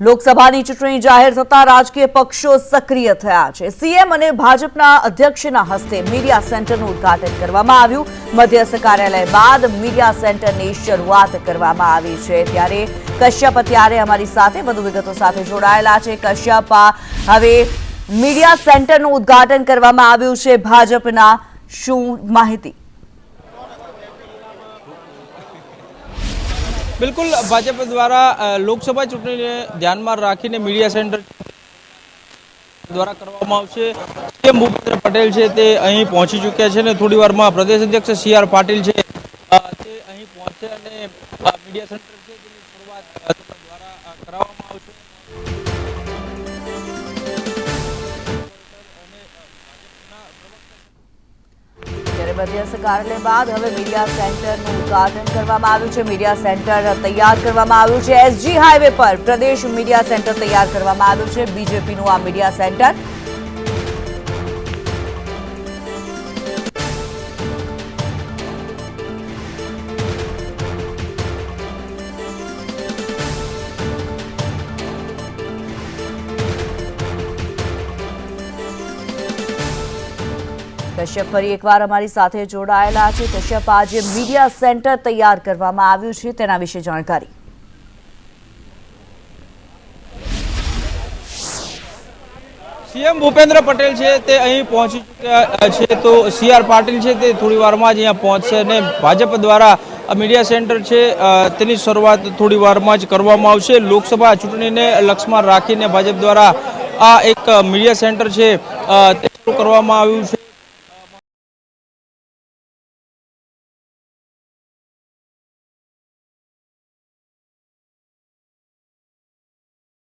લોકસભાની ચૂંટણી જાહેર થતા રાજકીય પક્ષો સક્રિય થયા છે। સીએમ અને ભાજપના અધ્યક્ષના હસ્તે મીડિયા સેન્ટરનું ઉદ્ઘાટન કરવામાં આવ્યું। મધ્યસ્થ કાર્યાલય બાદ મીડિયા સેન્ટરની શરૂઆત કરવામાં આવી છે। ત્યારે કશ્યપ અત્યારે અમારી સાથે વધુ વિગતો સાથે જોડાયેલા છે। કશ્યપ, હવે મીડિયા સેન્ટરનું ઉદ્ઘાટન કરવામાં આવ્યું છે ભાજપના, શું માહિતી? बिल्कुल भाजपा द्वारा लोकसभा चूंटणी ने ध्यान में राखीने मीडिया सेंटर द्वारा करवामां आवशे। सीएम भूपेन्द्र पटेल छे ते अहीं पहोंची चूक्या छे ने थोड़ी वारमां प्रदेश अध्यक्ष सीआर पाटील छे ते अहीं पहोंचे अने मीडिया सेंटर छे तेनी शरूआत द्वारा कराववामां आवशे। मध्यस्थ कार्यालय बाद हवे मीडिया सेंटरનું ઉદ્ઘાટન કરવામાં આવ્યું છે। મીડિયા સેન્ટર તૈયાર કરવામાં આવ્યું છે। એસજી હાઈવે પર પ્રદેશ મીડિયા સેન્ટર તૈયાર કરવામાં આવ્યું છે। બીજેપીનું આ મીડિયા સેન્ટર કશ્યપ ફરી એકવાર અમારી સાથે જોડાયેલા છે। કશ્યપ, આજે મીડિયા સેન્ટર તૈયાર કરવામાં આવ્યું છે, તેના વિશે જાણકારી। सीएम भूपेन्द्र पटेल छे ते अहीं पहोंची चूक्या छे तो सीआर पाटील छे ते थोड़ी वारमां ज अहींया पहोंचशे ने भाजप द्वारा मीडिया सेंटर छे तेनी शरूआत थोड़ी वारमां ज करवामां आवशे। लोकसभा चूंटणीने लक्ष्यमां राखीने भाजप द्वारा आ एक मीडिया सेंटर छे ते शुरू करवामां आव्युं छे।